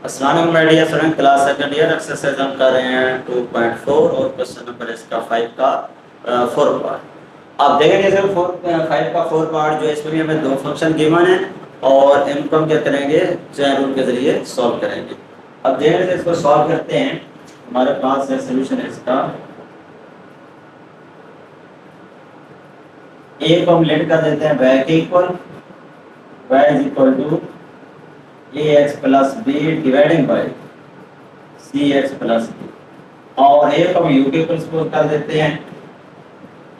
अस्सलाम वालेकुम my dear student, class second year exercise हम कर रहे हैं 2.4 और क्वेश्चन नंबर इसका 5 का 4 पार्ट। आप देखेंगे सर 5 का 4 पार्ट जो है इसमें हमें दो फंक्शन गिवन है और इनको हम क्या करेंगे चेन रूल के जरिए सॉल्व करेंगे। अब देखेंगे इसको सॉल्व करते हैं। हमारे पास है सोल्यूशन है इसका। ए को हम लेट कर देते हैं y के equal, y is equal to ax plus b dividing by cx plus b, और a को हम u के इक्वल सपोज कर देते हैं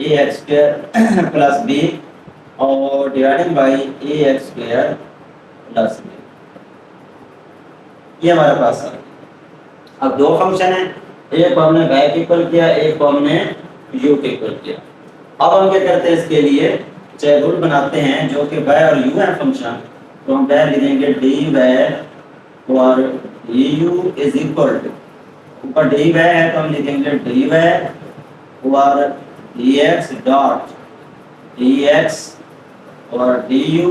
ax स्क्वायर प्लस b और dividing by ax square plus b। ये हमारे पास है। अब दो फंक्शन है, एक को हमने y के इक्वल किया, एक को हमने u के इक्वल किया। अब हम क्या करते हैं, इसके लिए चेन रूल बनाते हैं जो कि y और u है फंक्शन, तो हम पहले लिखेंगे dy और du इज इक्वल टू, ऊपर dy है तो हम लिखेंगे dy और dx डॉट dx और du।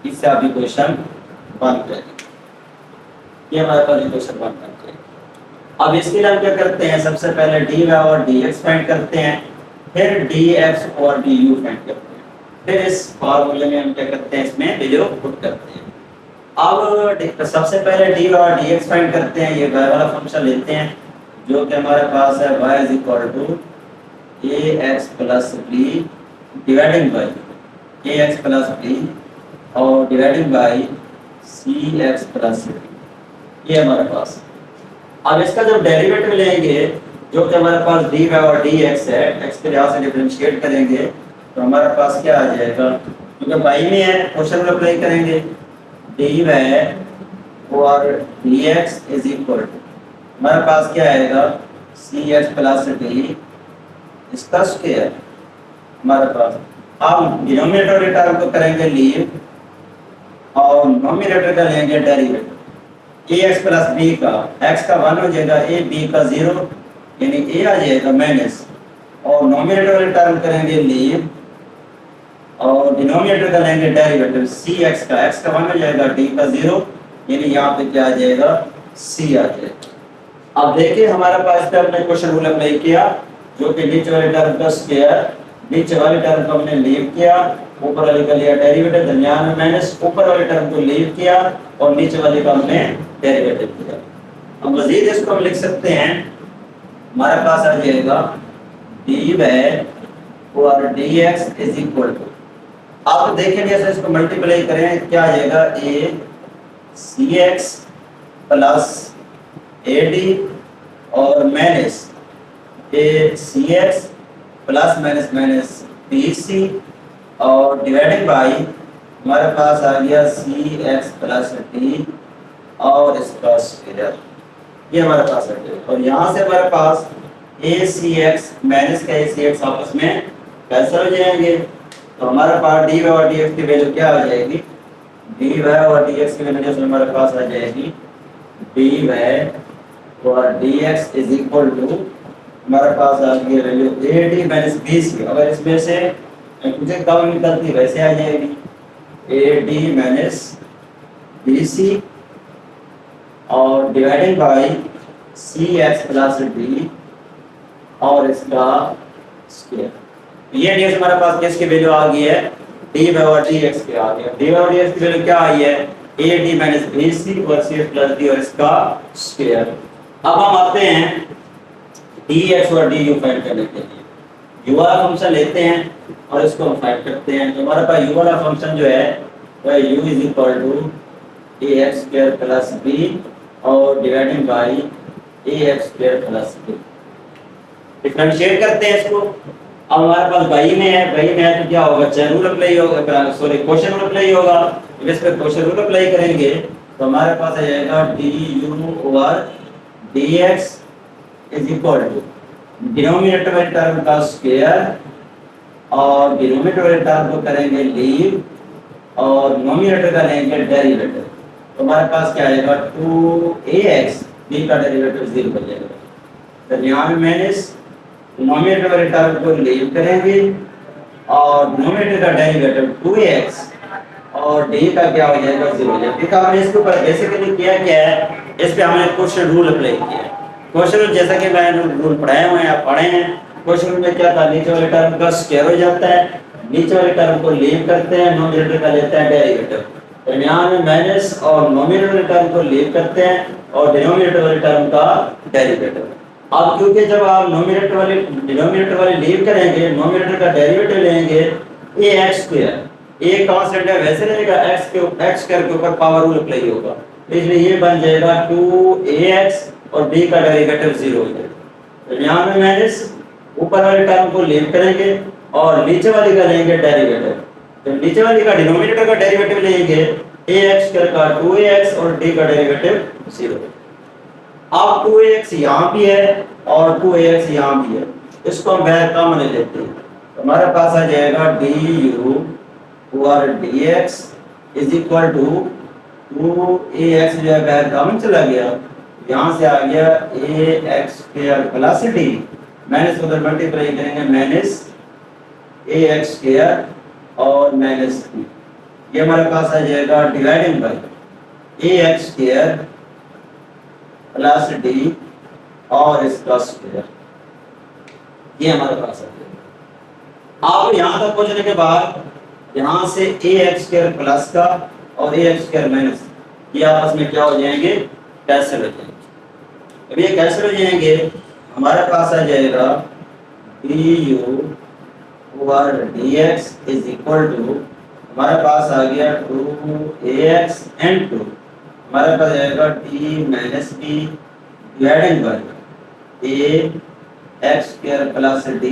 इससे आप इक्वेशन बंद करेंगे। ये हमारे पास इक्वेशन बंद करते हैं। अब इसके लिए हम क्या करते हैं, सबसे पहले dy और dx फाइंड करते हैं, फिर dx और du फाइंड करते हैं, फिर इस फार्मूले में हम क्या करते हैं, इसमें वैल्यू पुट करते हैं। अब सबसे पहले dy और dx फाइंड करते हैं। ये y वाला फंक्शन लेते हैं जो कि हमारे पास है y is equal to ax plus b dividing by ax plus b और dividing by cx plus b। ये हमारे पास। अब इसका जब डेरिवेटिव लेंगे जो कि हमारे पास dy और dx है, x के लिहाज से डिफरेंशिएट करेंगे तो हमारे पास क्या आ जाएगा, क्योंकि y में है क्वेश्चन में अप्लाई करेंगे dy और dx इज इक्वल टू हमारे पास क्या आएगा cx प्लस d इसका स्क्वायर हमारे पास। हम डिनोमिनेटर टर्म को करेंगे लीव और नोमिनेटर का लेंगे डेरिवेटिव। ax प्लस b का x का 1 हो जाएगा, a b का 0 यानी a आ जाएगा माइनस, और नोमिनेटर वाले टर्म करेंगे लीव और डिनोमिनेटर का लेंगे डेरिवेटिव cx का, x का 1 हो जाएगा, d का 0 यानी यहाँ पे क्या आ जाएगा c आ जाएगा। अब देखिए हमारे पास पे हमने क्वेश्चन रूल अप्लाई किया जो कि नीचे वाले टर्म का स्क्वायर, नीचे वाले टर्म को हमने लीव किया, ऊपर वाले का लिया डेरिवेटिव, दरमियान में माइनस, ऊपर वाले टर्म को लीव किया और नीचे वाले का हमने डेरिवेटिव किया। अब मजीद इसको हम लिख सकते हैं, हमारे पास आ जाएगा dy और dx इज इक्वल टू, आप देखेंगे ऐसे इसको मल्टीप्लाई करें क्या आ जाएगा a cx प्लस ad और minus a cx plus minus minus bc और डिवाइडिंग बाई हमारे पास आ गया cx प्लस d और इसका स्क्वायर। ये हमारे पास आ गया और यहाँ से हमारे पास acx माइनस का acx आपस में कैंसिल हो जाएंगे, तो हमारे पास dy और dx की वैल्यू क्या आ जाएगी, dy और dx की वैल्यू हमारे पास आ जाएगी dy और dx इज इक्वल टू हमारे पास आ गई वैल्यू ad माइनस bc। अगर इसमें से मुझे कम निकलती वैसे आ जाएगी ad माइनस bc और dividing by cx plus d और इसका स्क्वायर। ये dx हमारे पास किसकी वैल्यू आ गई है, dy और dx की आ गया। dy और dx की वैल्यू क्या आई है, ad माइनस bc और cx प्लस d और इसका स्क्वायर। अब हम आते हैं dx और du फाइंड करने के लिए। u वाला फंक्शन लेते हैं और इसको हम फाइंड करते हैं। तो हमारे पास u वाला फंक्शन जो है वह u is equal to ax square plus b और dividing by ax square plus b। Differentiate करते हैं इसको। अब हमारे पास y में है तो क्या होगा, चेन रूल अप्लाई होगा, सॉरी क्वेश्चन रूल अप्लाई होगा। इस पे क्वेश्चन रूल अप्लाई करेंगे तो हमारे पास आ जाएगा du और dx is equal to denominator वाले टर्म का स्क्वायर और डिनोमिनेटर वाले टर्म को करेंगे लीव और नोमिनेटर का लेंगे डेरिवेटिव। तो हमारे पास क्या आएगा 2ax, b का डेरिवेटिव 0 हो जाएगा, दरमियान में माइनस, नोमिनेटर वाले टर्म को लीव करेंगे और डिनोमिनेटर का डेरिवेटिव 2x और डी का क्या हो जाएगा 0 हो जाएगा। देखा हमने इसके ऊपर बेसिकली किया क्या है, इस पे हमने क्वेश्चन रूल अप्लाई किया है। क्वेश्चन जैसा कि मैंने रूल पढ़ाए हुए हैं, आप पढ़े हैं। क्वेश्चन में क्या था, नीचे वाले टर्म का स्क्वायर हो जाता है, नीचे वाले टर्म को लीव करते हैं, नोमिनेटर का लेते हैं डेरिवेटिव, दरमियान में माइनस और नोमिनेटर वाले टर्म को लीव करते हैं और डिनोमिनेटर वाले टर्म का डेरिवेटिव। अब क्योंकि जब आप नोमिनेटर वाले डिनोमिनेटर वाले लीव करेंगे, नोमिनेटर का डेरिवेटिव लेंगे ax स्क्वायर, a कांस्टेंट है वैसे रहेगा, x स्क्वायर के ऊपर पावर रूल अप्लाई होगा, इसलिए ये बन जाएगा 2ax और b का डेरिवेटिव 0 हो जाएगा। दरमियान में माइनस, ऊपर वाले टर्म को लीव करेंगे और नीचे वाले का लेंगे डेरिवेटिव, तो नीचे वाले का डिनोमिनेटर का डेरिवेटिव लेंगे ax स्क्वायर का 2ax और d का डेरिवेटिव 0। अब 2ax यहाँ भी है और 2ax यहाँ भी है, इसको हम बाहर कॉमन ले लेते हैं, तो हमारे पास आ जाएगा du और dx is equal to 2ax जो है बाहर कॉमन चला गया, यहाँ से आ गया ax square plus d, minus को मल्टीप्लाई करेंगे माइनस ax स्क्वायर और माइनस d, ये हमारे पास आ जाएगा dividing by ax square plus D और इसका स्क्वायर, ये हमारे पास आ गया। आप यहाँ तक पहुँचने के बाद यहाँ से ax स्क्वायर प्लस का और ax स्क्वायर माइनस, ये आपस में क्या हो जाएंगे, कैंसिल हो जाएंगे। अब ये कैंसिल हो जाएंगे, हमारे पास आ जाएगा du over dx is equal to, हमारे पास आ गया 2ax एंड 2, हमारे पास आएगा d minus b divided by ax square plus d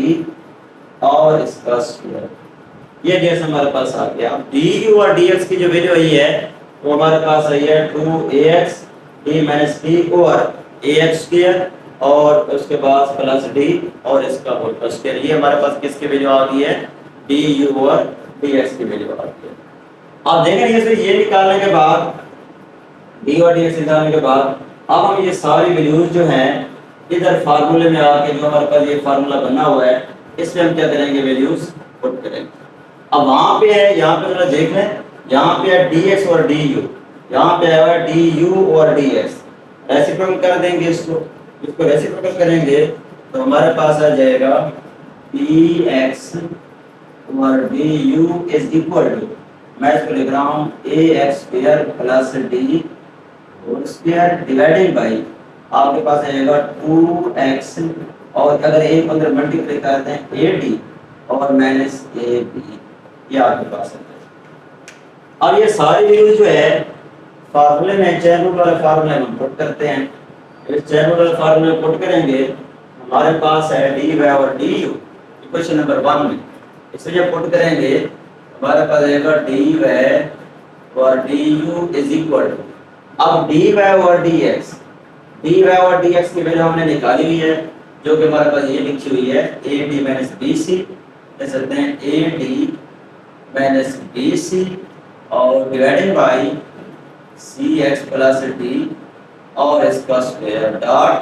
और इसका स्क्वायर, ये जैसे हमारे पास आ गया। अब du और dx की जो वैल्यू आई है वो हमारे पास आई है 2ax d minus b over ax square और उसके बाद प्लस d और इसका होल स्क्वायर, ये हमारे पास किसकी वैल्यू आ गई है, du और dx की वैल्यू आ गई है। अब देखेंगे ये निकालने के बाद, d और dx निकालने के बाद अब हम ये सारी वैल्यूज जो हैं इधर फार्मूले में आके, जो हमारे पास ये फार्मूला बना हुआ है, इसमें हम क्या करेंगे, वैल्यूज पुट करेंगे। अब वहां पे है, यहाँ पे जरा देख लें, यहाँ पे है dx और du, यहाँ पे है du और dx, रेसिप्रोकल कर देंगे इसको रेसिप्रोकल करेंगे तो हमारे पास आ जाएगा dx और du इज इक्वल टू, मैं इसको लिख रहा हूँ ax square plus d whole square divided by, आपके पास आएगा 2x और अगर एक अंदर मल्टीप्लाई करते हैं ad और माइनस ab, ये आपके पास है। अब ये सारी वैल्यूज जो है फार्मूले में, चैन रूल वाले फार्मूले में पुट करते हैं। इस चैन रूल वाले फार्मूले में पुट करेंगे, हमारे पास है dy और du इक्वेशन नंबर 1 में, इसमें जब पुट करेंगे हमारे पास आएगा dy और du इज इक्वल टू, अब dy और dx की वैल्यू हमने निकाली हुई है, जो कि हमारे पास ये लिखी हुई है ad माइनस bc, कह सकते हैं ad माइनस bc और divided by cx plus d और इसका स्क्वायर डॉट,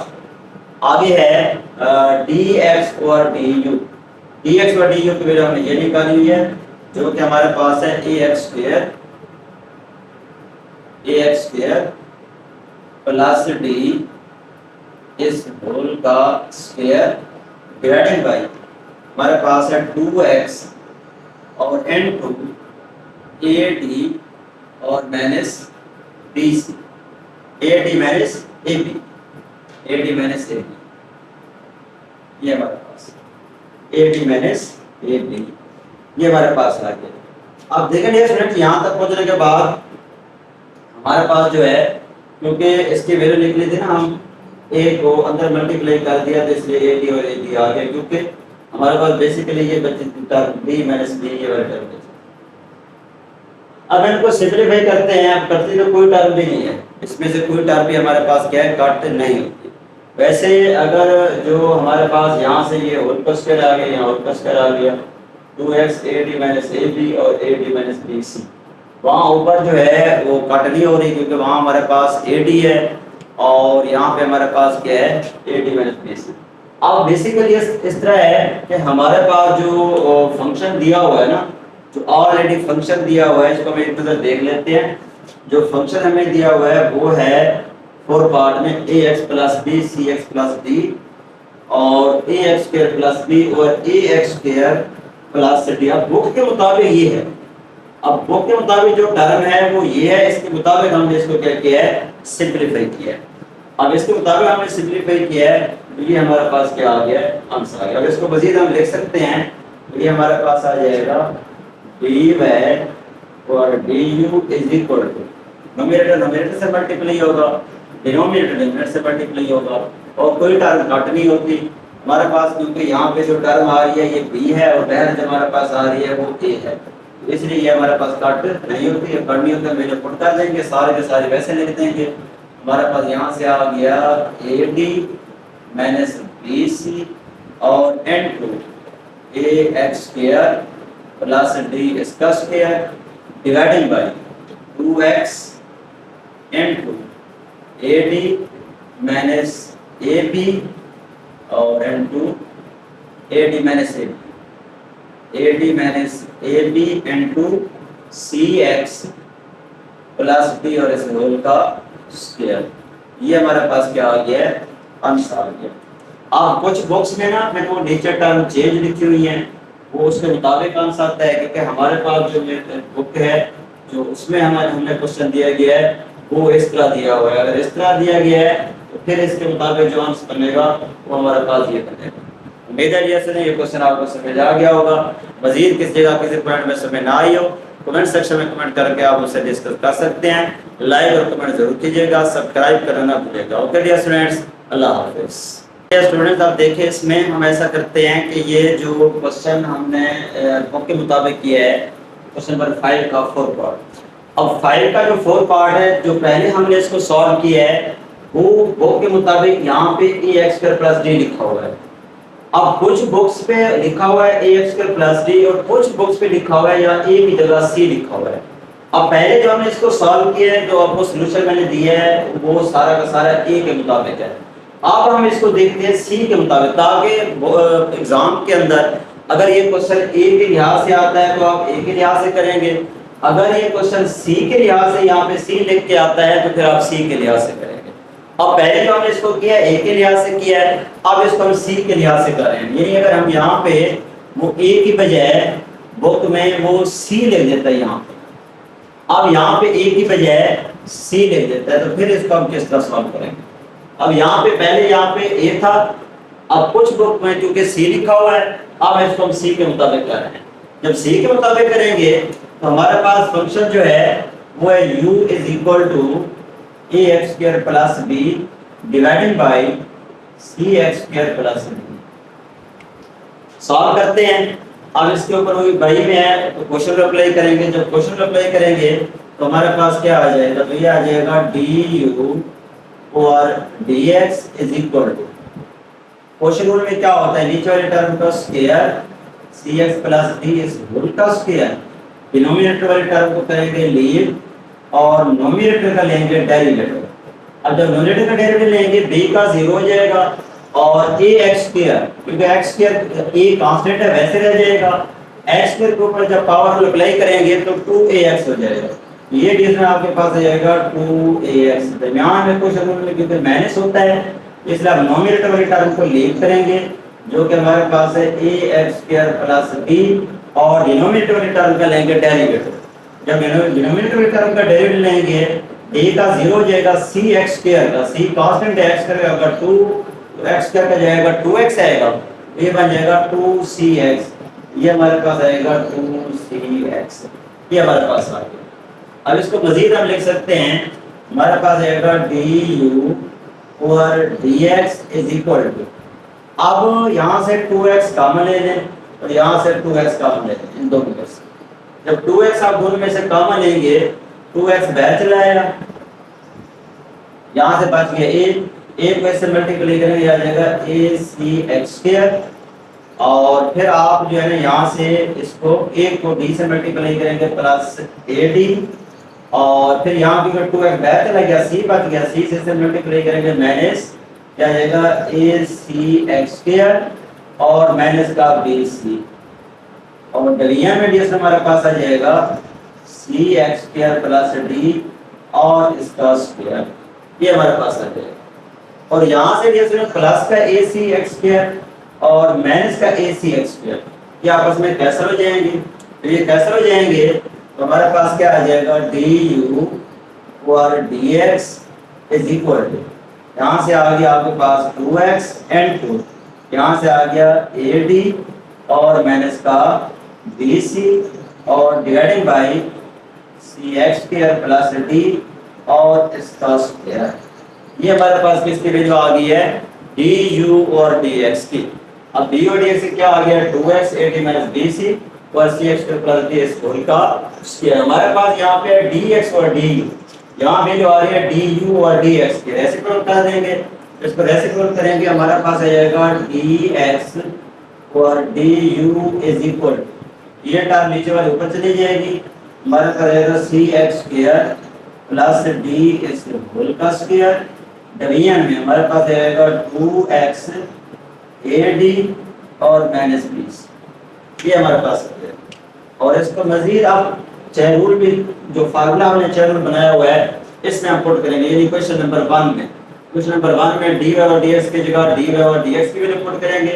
आगे है dx और du की वैल्यू हमने ये निकाली हुई है, जो कि हमारे पास है ax स्क्वायर प्लस d इस होल का स्क्वायर डिवाइडेड बाय, हमारे पास है 2x और n2 ad और minus bc, ad minus ab, ये हमारे पास ad माइनस ab, ये हमारे पास आ गया। अब देखेंगे स्टूडेंट, यहाँ तक पहुँचने के बाद हमारे पास जो है, क्योंकि इसकी वैल्यू लिख ली थी ना, हम a को अंदर मल्टीप्लाई कर दिया तो इसलिए ad और ab आ गया, क्योंकि हमारे पास बेसिकली ये बची टर्म b माइनस b, ये वाला टर्म बची। अब इनको सिंपलीफाई करते हैं, अब करते तो कोई टर्म भी नहीं है, इसमें से कोई टर्म भी हमारे पास क्या है, काटते नहीं होती। वैसे अगर जो हमारे पास यहाँ से ये होल का स्क्वायर आ गया, यहाँ होल का स्क्वायर आ गया 2x ad माइनस ab और ad माइनस bc, वहाँ ऊपर जो है वो कट नहीं हो रही, क्योंकि वहाँ हमारे पास ad है और यहाँ पे हमारे पास क्या है, ad माइनस bc। अब बेसिकली इस तरह है कि हमारे पास जो फंक्शन दिया हुआ है ना, जो ऑलरेडी फंक्शन दिया हुआ है इसको हम एक नजर देख लेते हैं। जो फंक्शन हमें दिया हुआ है वो है 4 पार्ट में ax plus B C X plus D और ax स्क्वायर प्लस बी और ax स्क्वायर प्लस डी। अब बुक के मुताबिक ये है, अब बुक के मुताबिक जो टर्म है वो ये है, इसके मुताबिक हमने इसको क्या किया है, सिंपलीफाई किया है। अब इसके मुताबिक हमने सिंपलीफाई किया है तो ये हमारे पास क्या आ गया, आंसर आ गया। अब इसको मजीद हम लिख सकते हैं तो ये हमारे पास आ जाएगा डी वाई और D U is equal to numerator numerator से मल्टीप्लाई होगा, डिनोमिनेटर डिनोमिनेटर से मल्टीप्लाई होगा और कोई टर्म कट नहीं होती हमारे पास, क्योंकि यहाँ पे जो टर्म आ रही है ये बी है और बहर जो हमारे पास आ रही है वो ए है, इसलिए ये हमारे पास कट नहीं होती है। कट नहीं होता मेरे पुट कर देंगे, सारे के सारे वैसे लिख देंगे। हमारे पास यहाँ से आ गया A D minus B C और N two A X square plus D इसका square dividing by 2x N two A D minus A B और N two A D minus A D minus A B N two C X plus D और इस whole का square. ये हमारे पास क्या आ गया, आंसर आ गया। आप कुछ बॉक्स में ना मेरे को नीचे टर्म चेंज लिखी हुई है वो उसके मुताबिक आंसर आता है, क्योंकि हमारे पास जो बुक है जो उसमें हमने क्वेश्चन दिया गया है वो इस तरह दिया हुआ है। अगर इस तरह दिया गया है तो फिर इसके मुताबिक जो आंसर बनेगा वो हमारे पास ये बनेगा। उम्मीद है जैसे ये क्वेश्चन आपको समझ आ गया होगा। मजीद किस जगह किसी पॉइंट में समझ ना आई हो कमेंट सेक्शन में कमेंट करके आप उससे डिस्कस कर सकते हैं। लाइक और कमेंट जरूर कीजिएगा, सब्सक्राइब करना ना भूलिएगा। ओके डियर स्टूडेंट्स, अल्लाह हाफिज़। स्टूडेंट्स आप देखिए इसमें हम ऐसा करते हैं कि ये जो क्वेश्चन हमने बुक के मुताबिक किया है क्वेश्चन नंबर 5 का 4 पार्ट। अब 5 का जो 4 पार्ट है जो पहले हमने इसको सॉल्व किया है वो बुक के मुताबिक यहाँ पे ए एक्स स्क्वायर प्लस डी लिखा हुआ है। अब कुछ बुक्स पे लिखा हुआ है ए एक्स स्क्वायर प्लस डी और कुछ बुक्स पे लिखा हुआ है या ए की जगह सी लिखा हुआ है। अब पहले जो हमने इसको सॉल्व किया है जो आपको सॉल्यूशन मैंने दिया है वो सारा का सारा ए के मुताबिक है। अब हम इसको देखते हैं सी के मुताबिक, ताकि एग्जाम के अंदर अगर ये क्वेश्चन ए के लिहाज से आता है तो आप ए के लिहाज से करेंगे, अगर ये क्वेश्चन सी के लिहाज से यहाँ पे सी लिख के आता है तो फिर आप सी के लिहाज से करेंगे। अब पहले जो हमने इसको किया ए के लिहाज से किया है, अब इसको हम सी के लिहाज से कर रहे हैं। यानी अगर हम यहाँ पे वो ए की बजाय बुक में वो सी लिख देता है यहाँ पे, अब यहाँ पे ए की बजाय सी लिख देता है तो फिर इसको हम किस तरह सॉल्व करेंगे। अब यहाँ पे पहले यहाँ पे ए था, अब कुछ बुक में क्योंकि सी लिखा हुआ है अब इसको हम सी के मुताबिक कर रहे हैं। जब सी के मुताबिक करेंगे तो हमारे पास फंक्शन जो है वो है u is equal to A X square plus B divided by C X square plus B. Solve करते हैं। अब इसके ऊपर वही बाई में है तो क्वेश्चन अप्लाई करेंगे। जब क्वेश्चन अप्लाई करेंगे तो हमारे पास क्या आ जाएगा, तो ये आ जाएगा डी यू और D X is equal to, quotient rule में क्या होता है नीचे वाले टर्म का square C X plus D इस होल का स्क्वायर, डिनोमिनेटर वाले टर्म को करेंगे लीव और नोमिनेटर का लेंगे डेरिवेटिव। अब जब नोमिनेटर का डेरिवेटिव लेंगे b का 0 हो जाएगा और a x स्क्वायर, क्योंकि x स्क्वायर a कांस्टेंट है वैसे रह जाएगा, x स्क्वायर के ऊपर जब पावर अप्लाई करेंगे तो 2ax हो जाएगा। ये डिवीजन आपके पास आ जाएगा 2ax। दरमियान में क्वेश्चन रूल में क्योंकि माइनस होता है इसलिए आप नोमिनेटर वाले टर्म को लीव करेंगे जो कि हमारे पास है ax स्क्वायर प्लस b और डिनोमिनेटर वाले टर्म का लेंगे डेरिवेटिव। जब डिनोमिनेटर वाले टर्म का डेरिवेटिव लेंगे a का 0 हो जाएगा c x स्क्वायर का, c कांस्टेंट है x करेगा अगर 2 x स्क्वायर का जाएगा 2x आएगा, ये बन जाएगा 2cx, ये हमारे पास आएगा 2cx, ये हमारे पास आ गया। अब इसको मजीद हम लिख सकते हैं, हमारे पास आएगा du और dx इज इक्वल टू, अब यहाँ से 2x कॉमन ले लें और यहाँ से 2x कॉमन ले लें इन दोनों में से। जब 2x आप दोनों में से कॉमन लेंगे 2x बाहर चला आएगा, यहाँ से बच गया a को इससे मल्टीप्लाई करेंगे आ जाएगा ac(x स्क्वायर) और फिर आप जो है ना यहाँ से इसको a को d से मल्टीप्लाई करेंगे प्लस ad और फिर यहाँ भी 2x बाहर चला गया c बच गया, c से इससे मल्टीप्लाई करेंगे माइनस क्या आ जाएगा ac(x स्क्वायर) और माइनस का bc। और डिवीजन में ds हमारे पास आ जाएगा सी एक्स स्क्वायर प्लस डी और इसका स्क्वायर, ये हमारे पास आ जाएगा। और यहाँ से ds में प्लस का ए सी एक्स स्क्वायर और माइनस का ए सी एक्स स्क्वायर, ये आपस में कैंसिल हो जाएंगे। तो ये कैंसिल हो जाएंगे तो हमारे पास क्या आ जाएगा, डी यू और D X is equal to, यहाँ से आ गया आपके पास 2x एंड 2, यहाँ से आ गया ए डी और माइनस का बी सी और dividing by C X square plus D और इसका स्क्वायर। ये हमारे पास किसकी वैल्यू आ गई है, डी यू और डी एक्स की। अब डी और डी एक्स क्या आ गया, 2x A D minus B C और C X plus D X whole का स्क्वायर। हमारे पास यहाँ पे डी एक्स और डी यू, यहाँ वैल्यू आ रही है डी यू और डी एक्स की, रेसिप्रोकल कर देंगे। इसको रेसिप्रोकल करेंगे हमारे पास आ जाएगा डी एक्स और डी यू इज इक्वल, ये टर्म नीचे वाले ऊपर चली जाएगी, हमारे पास आएगा C X square plus D X whole का स्क्वायर। डिवीजन में हमारे पास आएगा 2x ए डी और माइनस बी, ये हमारे पास है। और इसको मजीद आप चेन रूल भी, जो फार्मूला हमने चेन रूल बनाया हुआ है इसमें हम पुट करेंगे, यानी क्वेश्चन नंबर 1 में। क्वेश्चन नंबर 1 में डी वाई और डी एक्स की जगह डी वाई और डी एक्स की वैल्यू पुट करेंगे,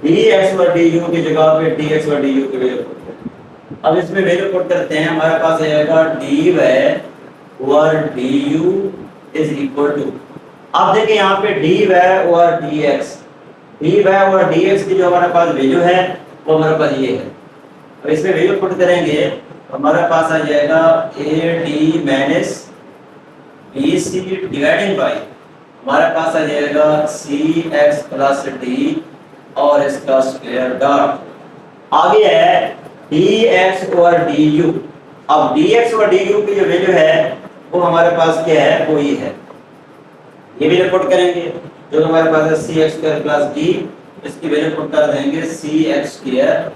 डी एक्स और डी यू की जगह पे डी एक्स और डी यू की वैल्यू पुट करेंगे। अब इसमें वैल्यू पुट करते हैं, हमारे पास आएगा डी वाई और D U is equal to, आप देखिए यहाँ पे डी वाई और डी एक्स, डी वाई और डी एक्स की जो हमारे पास वैल्यू है वो हमारे पास ये है। अब इसमें वैल्यू पुट करेंगे तो हमारे पास आ जाएगा A D minus B C dividing by, हमारे पास आ जाएगा सी एक्स प्लस डी और इसका स्क्वायर डॉट। आगे है डी एक्स और डी यू। अब डी एक्स और डी यू की जो वैल्यू है वो हमारे पास क्या है, वो ये है, ये वैल्यू पुट करेंगे जो हमारे पास है C X square plus D, इसकी वैल्यू पुट कर देंगे सी एक्स स्क्वायर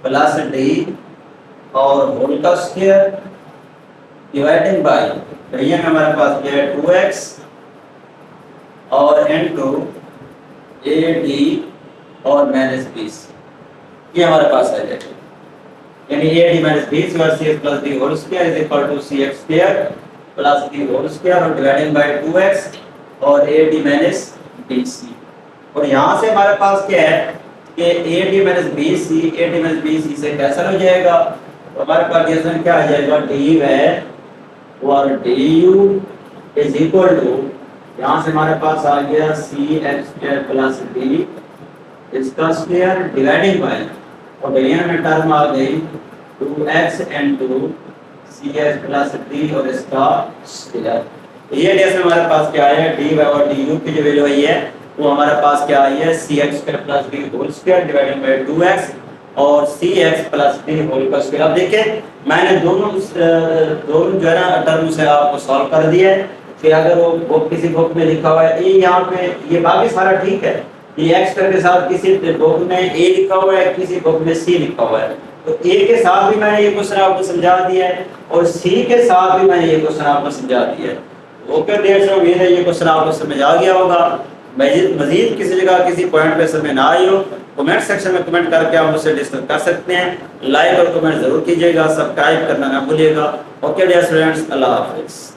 प्लस डी और होल का स्क्वायर डिवाइडिंग बाय, ये हमारे पास क्या है 2x और इनटू ए डी और माइनस 20, ये हमारे पास आ जाएगा, यानी ए डी माइनस 20 और C X plus D whole square is equal to C X square plus D whole square और डिवाइडिंग बाय 2x और A D minus B C. और यहाँ से हमारे पास क्या है कि A D minus B C, A D minus B C से कैंसिल हो जाएगा, तो हमारे पास रिलेशन क्या आ जाएगा, डी वाई और D U is equal to, यहाँ से हमारे पास आ गया C X square plus D इसका स्क्वायर डिवाइडिंग बाय, और डिवीजन में टर्म आ गई 2x into C X plus D और इसका स्क्वायर। ये जैसे हमारे पास क्या है, डी वाई और डी यू की जो वैल्यू आई है वो हमारे पास क्या आई है, C X square plus D whole square divided by 2x और C X plus D whole का स्क्वायर। अब देखिए मैंने दोनों जो है ना टर्म से आपको सॉल्व कर दिया है। फिर अगर वो किसी बुक में लिखा हुआ है ये यहाँ पे, ये बाकी सारा ठीक है, ये एक्स के साथ किसी बुक में ए लिखा हुआ है, किसी बुक में सी लिखा हुआ है, तो ए के साथ भी मैंने ये क्वेश्चन आपको समझा दिया है और सी के साथ भी मैंने ये क्वेश्चन आपको समझा दिया है। ओके देयर, सो उम्मीद है ये क्वेश्चन आपको समझ आ गया होगा। मजीद किसी जगह किसी पॉइंट पे समझ ना आई हो, कमेंट सेक्शन में कमेंट करके आप मुझसे डिस्कस कर सकते हैं। लाइक और कमेंट जरूर कीजिएगा, सब्सक्राइब करना ना भूलिएगा। ओके डियर स्टूडेंट्स, अल्लाह हाफिज़।